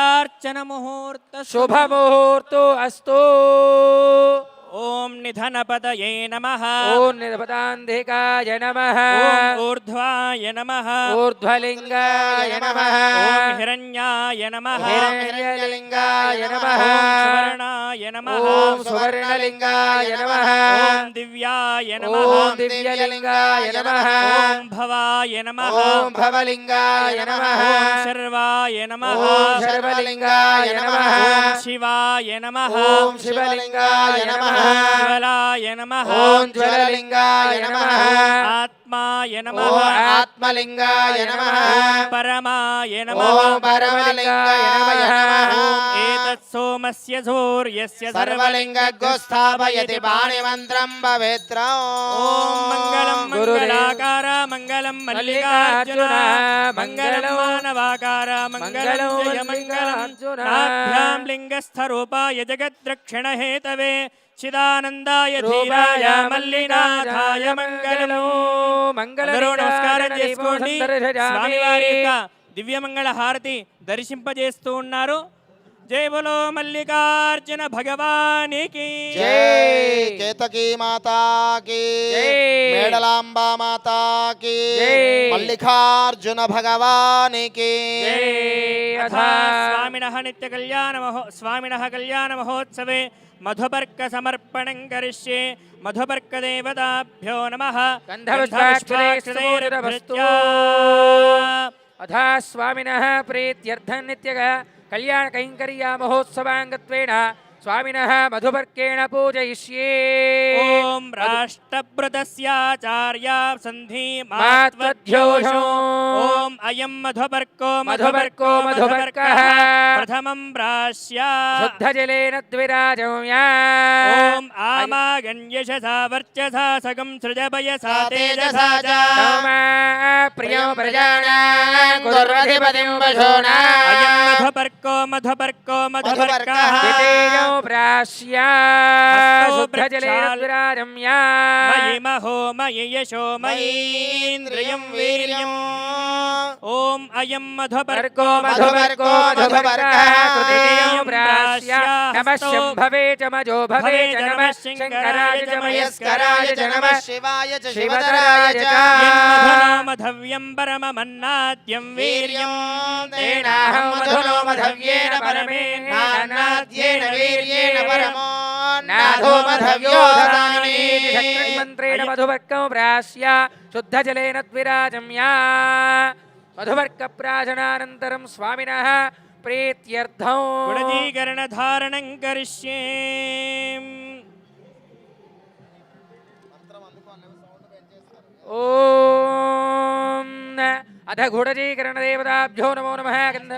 पादार्चनमुहूर्त शुभमुहूर्तो अस्तु ॐ निधनपतये नमः ॐ निधपदान्धिकाय नमः ॐ ऊर्ध्वाय नमः ऊर्ध्वलिङ्गाय नमः ॐ हिरण्याय नमः हिरण्यलिङ्गाय नमः ॐ सुवर्णाय नमः ॐ सुवर्णलिङ्गाय नमः ॐ दिव्याय नमः ॐ दिव्यलिङ्गाय नमः ॐ भवाय नमः ॐ भवलिङ्गाय नमः ॐ शर्वाय नमः ॐ शर्वलिङ्गाय नमः ॐ शिवाय नमः ॐ शिवलिङ्गाय नमः ॐ ज्वलाय नमः ॐ ज्वललिङ्गाय नमः आत्माय नमः ॐ आत्मलिङ्गाय नमः ॐ परमाय नमः ॐ परमलिङ्गाय नमः ॐ एतत् सोमस्य सूर्यस्य सर्वलिङ्गो स्थापयति पाणिमन्त्रं पवित्र ॐ मङ्गलं मङ्गलाकार मङ्गलं मल्लिकार्जुन मङ्गलं मानवाकार मङ्गलं जय मङ्गलं नाभ्यां लिङ्गस्थरूपाय जगद्रक्षणहेतवे चिदानन्दाय धीराय मल्लिनाथाय మంగళం అందరూ నమస్కారం చేసుకోండి స్వామివారి యొక్క దివ్యమంగళ హారతి దర్శింపజేస్తూ ఉన్నారు జై బోలో మల్లికార్జున భగవానికి जय केतकी माता की जय। मेडलांबा माता की जय। मल्लिकार्जुन भगवान की अथा स्वामिनः कल्याण महोत्सवे मधुपर्क समर्पणं करिष्ये मधुपर्क देवताभ्यो नमः गन्धपुष्पाक्षरैर्भृत्या अथा स्वामिनः प्रीत्यर्थं नित्यः कल्याण कैङ्कर्या महोत्सवाङ्गत्वेन स्वामिनः मधुपर्केण पूजयिष्ये ॐ राष्ट्रभृतस्याचार्या सन्धि मात्वध्योषो ॐ अयं मधुपर्को मधुपर्कः प्रथमं प्राश्या शुद्धजलेन द्विराजम्या ॐ आमागण्यशसा वर्चसा सगं सृजभयसा तेजसा च प्रियो प्रजानां कुर्वधिपतिं वशोना अयं मधुपर्को द्वितीयो प्राश्या हस्तो शुद्धजलेन वृक्षाल् द्विराजम्या मयि महो मयि यशो मयीन्द्रियं वीर्यम् ॐ अयं मधुपर्को मधुपर्कः तृतीयो प्राश्या नमः शम्भवे च मजो भवे च नमः शङ्कराय च मयस्कराय च नमः शिवाय च शिवतराय च मधुनो मधव्यं परममन्नाद्यं वीर्यं तेनाहं मधुनो मधव्येन परमेण नाद्येन वीर्येण परमो नाधो मधव्यो ददामि मन्त्रेण मधुपर्कं प्राश्या शुद्धजलेन द्विराजम्या मधुपर्कप्राशनानन्तरं स्वामिनः प्रीत्यर्थं गुणजीकरणधारणं करिष्ये ॐ अथ गुडजीकरणदेवताभ्यो नमो नमः गन्ध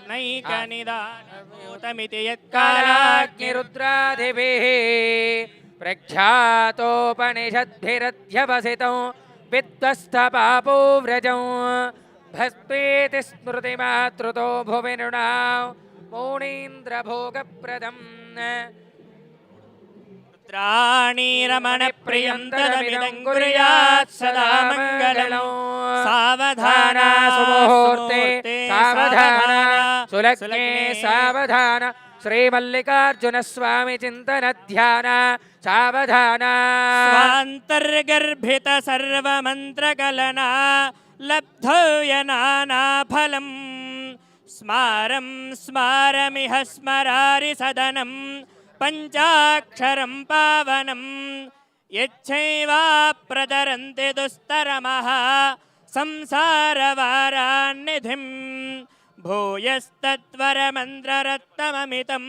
नैकनिदानभूतमिति कालाग्निरुद्रादिभिः प्रख्यातोपनिषद्भिरध्यवसितं विद्वस्तपापो व्रजं भस्मेति स्मृतिमातृतो भुवि नृणां मौनीन्द्रभोगप्रदम् पुत्राणि रमणप्रियं तदमिदं कुर्यात् सदा मङ्गलं सावधाना सुमुहूर्ते सावधाना सुलग्ने सावधान श्रीमल्लिकार्जुनस्वामी चिन्तनध्यान सावधाना स्वान्तर्गर्भित सर्वमन्त्रकलना लब्धोयनानाफलम् स्मारं स्मारमिह स्मरारि सदनं पञ्चाक्षरं पावनं यच्छैवाप्रचरन्ति दुस्तरमः संसारवारान्निधिं भूयस्तत्वरमन्त्ररत्नममितं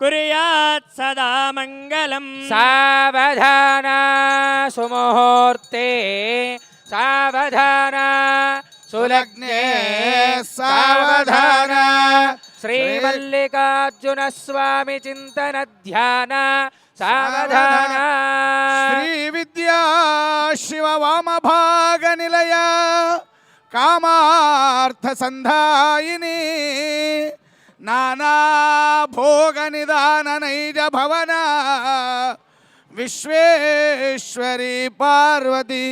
कुर्यात् सदा मङ्गलम् सावधाना सुमुहूर्ते సావధాన సులగ్నే సావధాన శ్రీమల్లికార్జున స్వామి చింతన ధ్యాన సావధాన శ్రీ విద్యా శివ వామభాగ నిలయ కామార్థ సంధాయిని నానా భోగ నిదాన నైజ భవన విశ్వేశ్వరి పార్వతి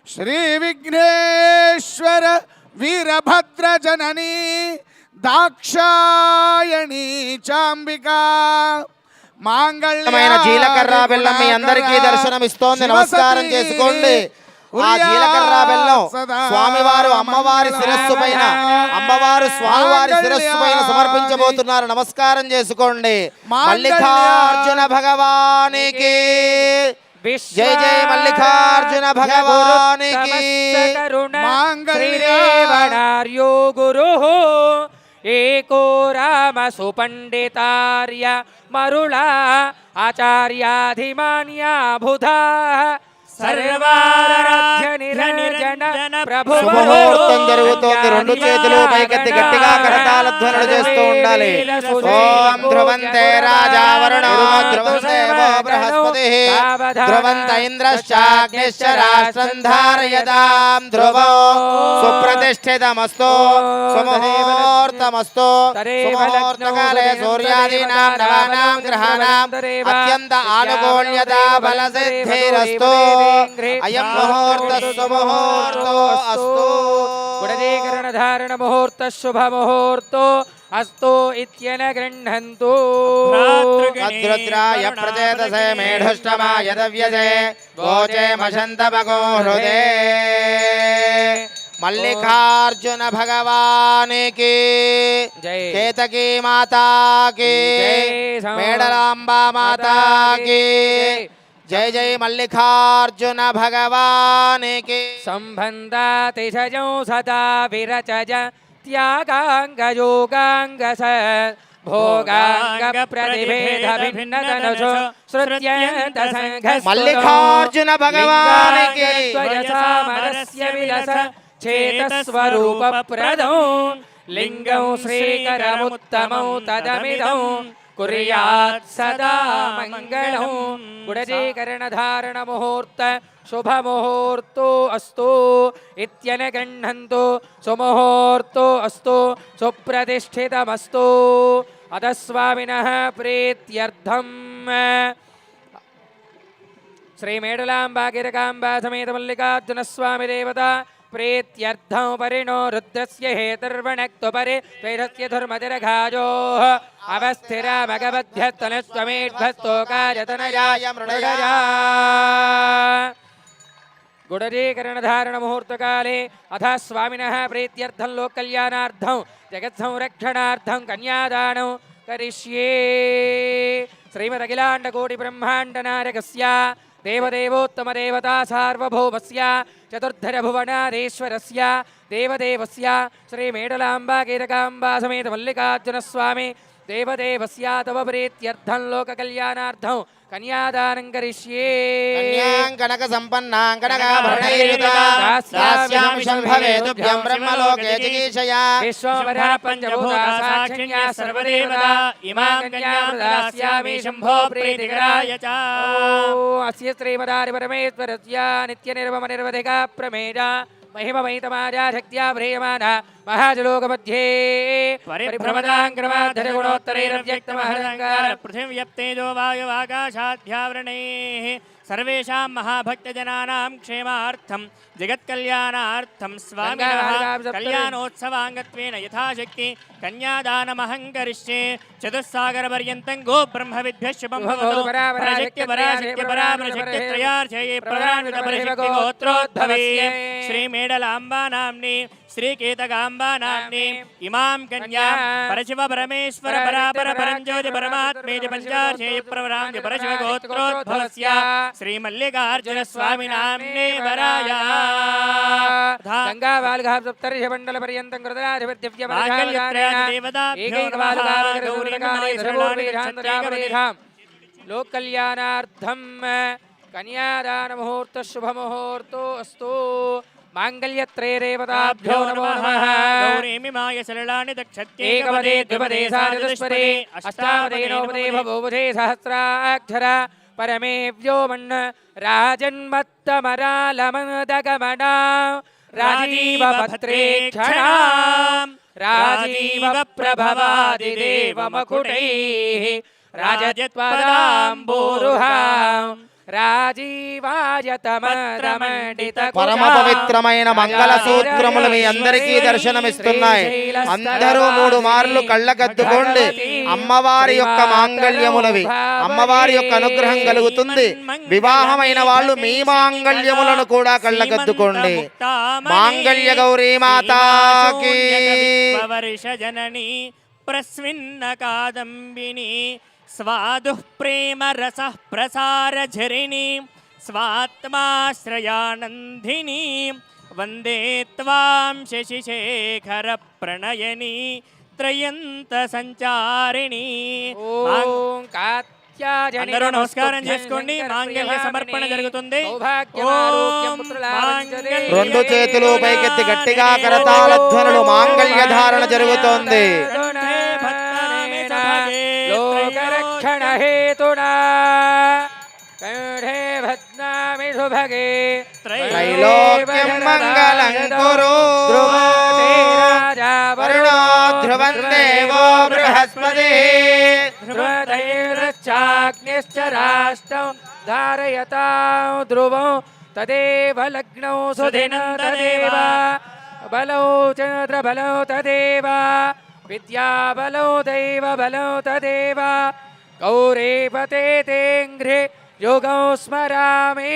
శ్రీ విఘ్నేశ్వర వీరభద్ర జనని దాక్షాయణి చాంబికా మైన జీలకర్ర బెల్లం మీ అందరికీ దర్శనం ఇస్తోంది. నమస్కారం చేసుకోండి. ఆ జీలకర్ర బెల్లం స్వామివారు అమ్మవారి శిరస్సు పైన, అమ్మవారు స్వామివారి శిరస్సు పైన సమర్పించబోతున్నారు. నమస్కారం చేసుకోండి. మల్లికార్జున భగవానికి జై జై మల్లికార్జున భగవానికి శ్రీరేవణార్యో గురు ఏకో రామ సుపండితార్య మరుళా ఆచార్యాధిమాన్యా బుధా సర్వారాధ్య నిరంజన ప్రభు శుభముహూర్తం జరుగుతోంది. రెండు చేతులు పైకెత్తి గట్టిగా కరతాళ ధ్వనులు చేస్తూ ఉండాలి. ఓం ధ్రువంతే రాజా వరుణో ధ్రువం దేవో బృహస్పతిః ధ్రువంత ఇంద్రశ్చాగ్నిశ్చ రాష్ట్రం ధారయతాం ధ్రువో సుప్రతిష్ఠితమస్తు సుముహూర్తమస్తు సుముహూర్తకాలే సూర్యాదీనాం నవానాం గ్రహాణాం అత్యంత ఆనుకూల్యతా బలసిద్ధిరస్తు అయం ముహూర్త సుముహూర్తో అస్తు. గుడజీకరణ ధారణ ముహూర్త శుభ ముహూర్తో అస్తు ఇత్యన గృహంతు. అద్రుద్రాయ ప్రచేతసే మేఢుష్టమాయ దవ్యసే గోచే మశంతపగో హృదే. మల్లికార్జున భగవానికి జై. కేతకీ మాతాకి జై. మేడలాంబా మాతాకి జై జై మల్లికార్జున భగవానికి. సంబంధాతిశజం సదా విరచజ త్యాగాంగ యోగాంగ స భోగాంగ ప్రతిభేద భిన్నతనుషు శృత్యంత సంఘ మల్లికార్జున భగవానికి సామరస్య విలస చేతస్వరూప ప్రదం లింగం శ్రీకరముత్తమౌ తదమిదం కుర్యాత్ సదా మంగళం. గుడజీకరణ ధారణ ముహూర్త శుభ ముహూర్తో అస్తు ఇత్యన గృహంతు. సుముహూర్తో అస్తు సుప్రతిష్ఠితమస్తు. అధస్వామినః ప్రీత్యర్థం శ్రీ మేడలాంబా గిరకాంబా సమేత మల్లికార్జున స్వామి దేవత ప్రీత్యర్థం పరిణో రుద్రస్య హేతుర్వణక్తు పరి త్వైరస్య ధర్మతిరఘాజో అవస్థిరామగబధ్యస్తనస్త్వమేఢ్యస్తోకాయతనయాయ మృడయా. గుడజీకరణ ధారణ ముహూర్తకాలే అథ స్వామినః ప్రీత్యర్థం లోకకల్యాణార్థం జగత్సంరక్షణార్థం కన్యాదానం కరిష్యే. శ్రీమదఖిలాండకోటి బ్రహ్మాండ నాయకస్య దేవదేవోత్తమ దేవతా సార్వభౌమస్య చతుర్ధర భువనాధీశ్వరస్య దేవదేవస్య శ్రీ మేడలాంబా కీరకాంబా సమేత మల్లికార్జున స్వామి దేవదేవస్య తవ ప్రీత్యర్థం లోక కళ్యాణార్థం కన్యాదానం కరిష్యే. కన్యాం కనక సంపన్నాం కనకాభరణైర్యుతాం దాస్యామి శంభవే తుభ్యం బ్రహ్మలోకే జిగీషయా. విశ్వోపర పంచభూతా సాక్షిణ్యా సర్వదేవతా ఇమాం కన్యాం ప్రదాస్యామి శంభో ప్రీతికరాయ చ. అస్య శ్రీమదారి పరమేశ్వరస్య నిత్య నిర్మమ నిర్వధిక ప్రమేయ మహిమమైతమాజా శక్త్యా ప్రియమాన మహాజలోక మధ్యే పరిభ్రమదాంగ్రమాధర గుణోత్తరైరవ్యక్తమహరంగార పృథివ్యప్తేజో వాయువాకాశాధ్యావరణైః సర్వేషాం మహాభక్తజనానాం క్షేమార్థం జగత్కల్యాణార్థం స్వామినః కళ్యాణోత్సవాంగత్వేన యథాశక్తి కన్యాదానమహం కరిష్యే. చతుస్సాగరపర్యంతం గో బ్రహ్మవిద్భ్యః శుభం భవతు. పరశక్తి పరాశక్తి పరాపరశక్తి త్రయార్చయే ప్రవరాన్విత పరశక్తి గోత్రోద్భవే. శ్రీ మేడలాంబా నామ్ని శ్రీకేతకాంబా నామ్ని ఇమాం కన్యాం పరశివ పరమేశ్వర పరాపర పరంజ్యోతి పరమాత్మేతి పంచాశేయ ప్రవరాంతి పరశివ గోత్రోద్భవస్య శ్రీ మల్లికార్జున స్వామి నామ్నే వరాయ. గంగా వాల్గా సప్తర్షి మండల పర్యంతం కృతరాధిపత్య లోక్ కళ్యాణార్థం కన్యాదాన ముహూర్త శుభముహూర్తో అస్తు మాంగళ్యత్రైరేవతాభ్యో నమో నమః గౌరీమిమాయ సరళాని దక్షత్యేకపదే ఏకపదే ద్విపదే సాచతుష్పదే అష్టాపదే నవపదే భవోపదే సహస్రాక్షర పరమే వ్యోమన్ రాజన్మత్తమరాలమదగమణ రాజీవ భద్రేక్షణాం రాజీవ ప్రభవాదిదేవమకుటైః రాజత్వదాంబోరుహాం రాజీవాయతమరమండిత పరమ పవిత్రమైన మంగళ సూత్రములు మీ అందరికీ దర్శనమిస్తున్నాయి. అందరూ 3 మార్లు కళ్ళకద్దుకోండి. అమ్మవారి యొక్క మాంగళ్యములవి, అమ్మవారి యొక్క అనుగ్రహం కలుగుతుంది. వివాహమైన వాళ్ళు మీ మాంగళ్యములను కూడా కళ్ళకద్దుకోండి. మాంగళ్య గౌరీ మాతాకి వర్ష జనని ప్రస్మిన్న కాదంబిని స్వాదుః ప్రేమ రసః ప్రసార ఝరిణి స్వాత్మాశ్రయానందిని వందే త్వాం శశిశేఖర ప్రణయని త్రయంత సంచారిణి. ఓం కాత్యాయని అందరూ నమస్కారం చేసుకోండి. మాంగళ్య సమర్పణ జరుగుతుంది. సౌభాగ్యమారోగ్యం పుత్రలాభంచదే. 2 చేతులు పైకెత్తి గట్టిగా కరతాళ ధ్వనులు మాంగళ్య ధారణ జరుగుతోంది. లోకరక్షణ హేతునా కంఠే భద్నామి సుభగే త్రైలోక్యం మంగళం కురు వరుణో ధ్రువం దేవో బృహస్పతిః ధ్రువతైర్చాగ్నిశ్చ రాష్ట్రం ధారయతాం ధ్రువం తదేవ లగ్నౌ సుధినం తదేవ బలౌ చంద్రబలౌ తదేవ విద్యాబలౌ దైవబలౌ తదేవ గౌరీపతే తేంఘ్రే యోగం స్మరామి.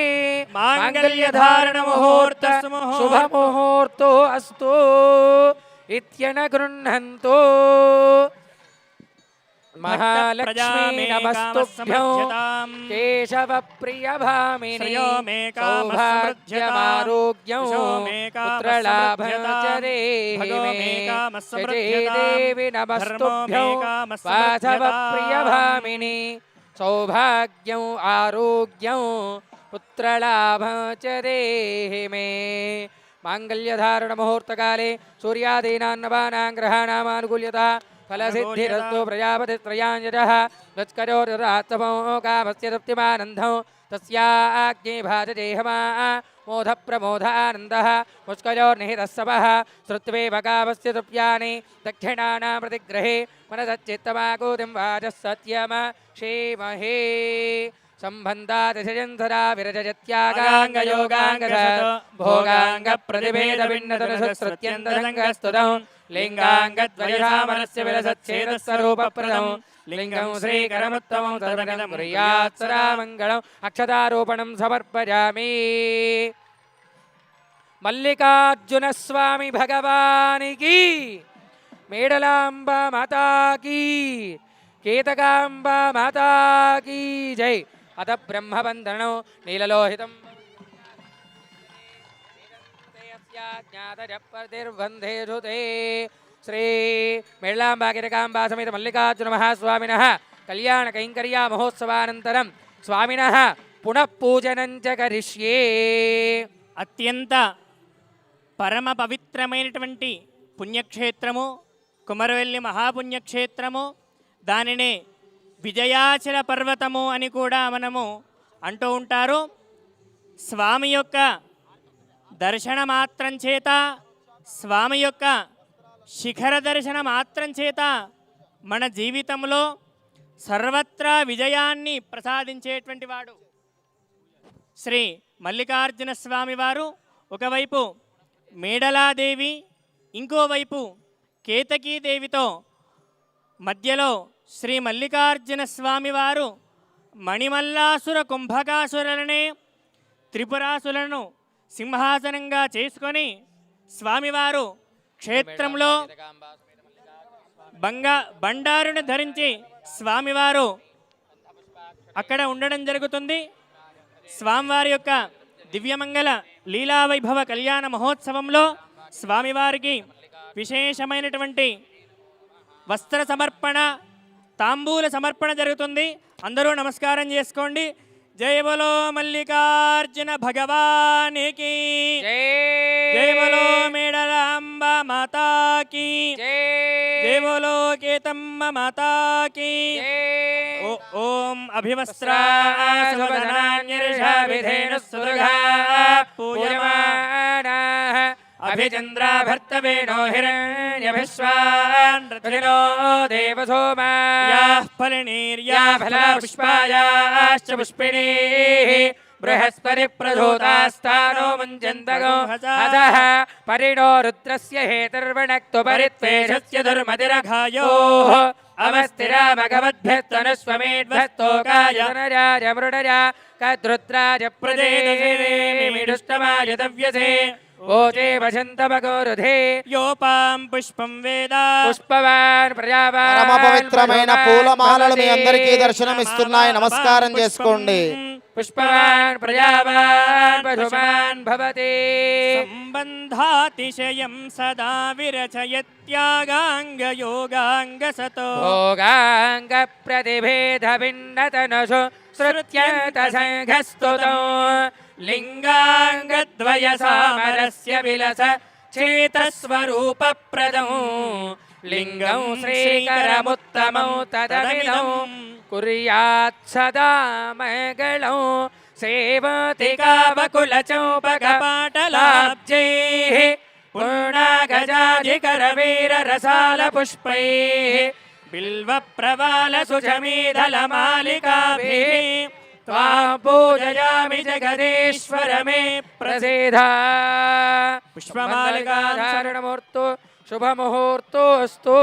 మాంగళ్యధారణ ముహూర్త శుభముహూర్తో అస్తు ఇత్యన గృహ్ణంతు. మహాలక్ష్మీ నమస్తుభ్యం కేశవ ప్రియ భామిని సౌభాగ్యమారోగ్యం పుత్రలాభదేవి నమస్తుభ్యం వాసవ ప్రియ భామిని సౌభాగ్యం ఆరోగ్యం పుత్రలాభదేహి మే. మాంగళ్యధారణ ముహూర్తకాలే సూర్యాదీనాన్నవానాం గ్రహాణామానుకూల్యత ఫలసిద్ధిరస్తు ప్రజాపతిత్రయాంజనః వత్కరోరాత్తమో కామస్య తృప్తిమానందం తస్యాగ్నే భాజజేహమా మోధ ప్రమోదానందః ముష్కయోర్నిహితస్సవః శ్రుత్వేవ కామస్య తృప్యాని దక్షిణానాం ప్రతిగ్రహే మనసచ్చిత్తమాకూతిం వాచः సత్యమ క్షేమహే. సంబంధాదిశయంధరా విరజత్యాగాంగయోగాంగ భోగాంగ ప్రతిభేద భిన్నతనుసృత్యంతరంగస్తుతం లింగాంగద్వయధామనస్య విలసచ్ఛేదస్వరూపప్రదం లింగం శ్రీకరముత్తమం తదనం ప్రియాత్సరామంగళం అక్షతారోపణం సమర్పయామి. మల్లికార్జున స్వామి భగవానికి మేడలాంబ మాతాకి కేతకాంబ మాతాకి జై. అత బ్రహ్మబంధనం నీలలోహితం జ్ఞాతజపతిర్వంధేషుతే. శ్రీ మేళాంబా కేతకాంబా సమేత మల్లికార్జున మహాస్వామినః కళ్యాణ కైంకర్య మహోత్సవానంతరం స్వామినః పునః పూజనం చ కరిష్యే. అత్యంత పరమ పవిత్రమైనటువంటి పుణ్యక్షేత్రము కుమరవెల్లి మహాపుణ్యక్షేత్రము. దానినే విజయాచల పర్వతము అని కూడా మనము అంటూ ఉంటారు. స్వామి యొక్క దర్శన మాత్రం చేత, స్వామి యొక్క శిఖర దర్శన మాత్రం చేత మన జీవితంలో సర్వత్రా విజయాన్ని ప్రసాదించేటువంటి వాడు శ్రీ మల్లికార్జున స్వామి వారు. ఒకవైపు మేడలాదేవి, ఇంకోవైపు కేతకీదేవితో మధ్యలో శ్రీ మల్లికార్జున స్వామివారు మణిమల్లాసుర కుంభకాసురులనే త్రిపురాసులను సింహాసనంగా చేసుకొని స్వామివారు క్షేత్రంలో బండారుని ధరించి స్వామివారు అక్కడ ఉండడం జరుగుతుంది. స్వామివారి యొక్క దివ్యమంగళ లీలావైభవ కళ్యాణ మహోత్సవంలో స్వామివారికి విశేషమైనటువంటి వస్త్ర సమర్పణ, తాంబూల సమర్పణ జరుగుతుంది. అందరూ నమస్కారం చేసుకోండి. जय बोलो मल्लिकार्जुन भगवान की जय बोलो मेडलांबा माता की जय बोलो केतम्म माता की ओम अभिवस्त्रासुवदनान्यर्षाभिधेनुः पूयमानाः अभिचन्द्रा भर्तवेणो हिरण्यभिश्वान् रथिनो देवसोमा याः फलिनीर्या फला पुष्पायाश्च पुष्पिणीः बृहस्पति प्रधोतास्तानो मुञ्चन्तगो हसः परिणो रुद्रस्य हेतुर्वणक्तु परित्वेषस्य दुर्मतिरघायोः अवस्तिरामगवद्भ्यस्तनुस्वमेध्वस्तोकाय नराज मृडजा कद्रुद्राज प्रजेदुष्टमाय दव्यसे ओचे वसन्तमगोरुधे योपां पुष्पं वेद पुष्पवान् प्रजावान् పరమ పవిత్రమైన పూలమాలలు మీ అందరికీ దర్శనమిస్తున్నాయి. నమస్కారం చేసుకోండి. पुष्पवान् प्रजावान् पशुमान् भवति सम्बन्धातिशयं सदा विरचयत्यागाङ्गयोगाङ्गसतो भोगाङ्गप्रतिभेदभिन्नतनसु श्रुत्यन्तसङ्घस्तुतो लिङ्गाङ्गद्वयसामरस्य विलस चेतस्वरूपप्रदौ लिङ्गं श्रीकरमुत्तमौ तदमिदौ कुर्यात् सदा मङ्गलौ सेवतिकावकुलचौपकपाटलाब्जैः पूर्णागजाधिकरवीररसालपुष्पैः बिल्वप्रवालसुजमीधलमालिकाभिः त्वां पूजयामि जगदीश्वर मे प्रसीदा पुष्पमालिकाधारणमुहूर्तो शुभमुहूर्तोऽस्तु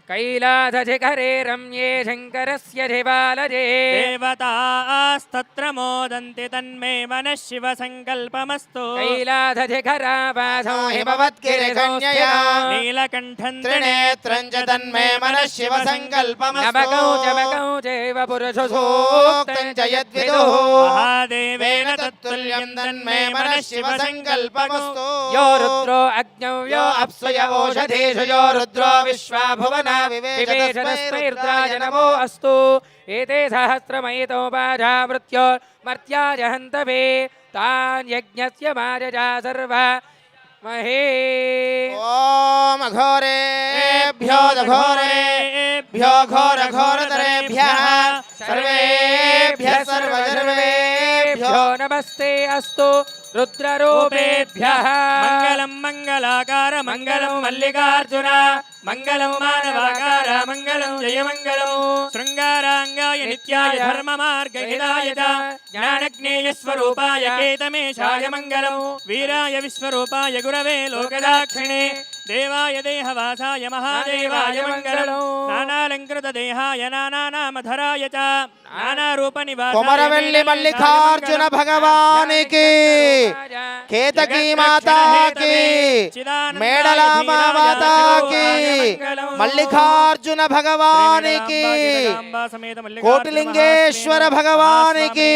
कैलासशिखरे रम्ये शङ्करस्य शिवालये देवतास्तत्र मोदन्ति तन्मे मनः शिवसङ्कल्पमस्तु कैलासशिखरावासो हिमवद्गिरिकन्यया नीलकण्ठं त्रिनेत्रं च तन्मे मनः शिवसङ्कल्पमस्तु नमकौ चमकौ चैव पुरुषसूक्तं च यद्विदुः महादेवेन तत्तुल्यं तन्मे मनः शिवसङ्कल्पमस्तु यो रुद्रो अग्नौ यो अप्सु य ओषधीषु यो रुद्रो विश्वा भुवना विवेशतस्मै नमो अस्तु एते सहस्रमयितो बाधा मृत्यो मर्त्याय हन्तवे तान् यज्ञस्य मारजा सर्वा महे ॐ अघोरेभ्यो दघोरेभ्यो घोरघोरतरेभ्यः सर्वेभ्यः सर्वजर्वेभ्यो नमस्ते अस्तु रुद्ररूपेभ्यः मङ्गलं मङ्गलाकार मङ्गलं मल्लिकार्जुन मङ्गलं मानवाकार मङ्गलं जयमङ्गलं शृङ्गाराङ्गाय नित्याय धर्ममार्गहिताय च ज्ञानज्ञेयस्वरूपाय केतमेशाय मङ्गलं वीराय विश्वरूपाय गुरवे लोकदाक्षिणे देवाय देहवासाय महादेवाय मङ्गलं नानालङ्कृतदेहाय नानानामधराय च नानारूपनिवासाय కొమరవెల్లి మల్లికార్జున భగవానికి కేతకీ మాతాకి మేడలాంబ మాతాకి మల్లికార్జున భగవానికి కోటిలింగేశ్వర భగవానికి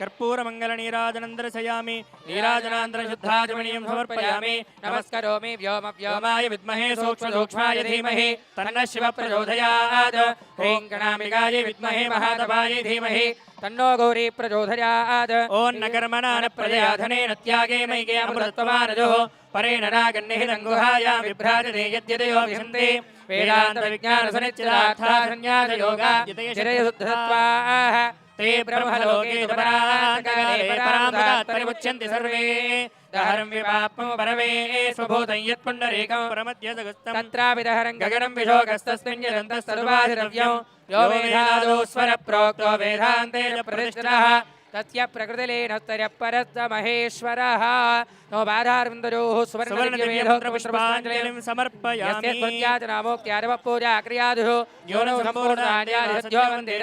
कर्पूर मंगल नीराजनं दर्शयामि नीराजनान्तర शुद्धाचमनीयं समर्पयामि नमस्करोमि व्योमाय विद्महे सूक्ष्मसूक्ष्माय धीमहि तन्नः शिवः प्रचोदयात् ह्रीं गणाम्बिकाय विद्महे महादेवाय धीमहि तन्नो गौरी प्रचोदयात् ओं न कर्मणा न प्रजया धनेन त्यागे मयिके अमृतत्वमानजोः परेण नागन्निहितं गुहायां विभ्राजते यद्यतयो विशन्ति वेदान्तविज्ञानसनिश्चितार्थासन्न्यासयोगा चिरयुद्धत्वाः ते ब्रह्मलोके परिमुच्यन्ति सर्वे दहरं विपाप्मो परमे स्वभूतं यत्पुण्डरीकं परमध्यजगस्तं तत्राविदहरं गगनं विशोकस्तस्मिन् यजन्तस्तर्वाधिरव्यं यो वेदादो स्वरप्रोक्तो वेदान्ते च प्रतिष्ठितः तस्य प्रकृतिलीनस्तर्यः परस्य महेश्वरः नो बाधारविन्दयोः सुवर्णदिव्यवेदोत्रपुष्पाञ्जलिं समर्पयामि यस्य नामोक्त्यादव पूजा क्रियादिषु यो नो सम्पूर्णान्यादिसद्यो वन्दे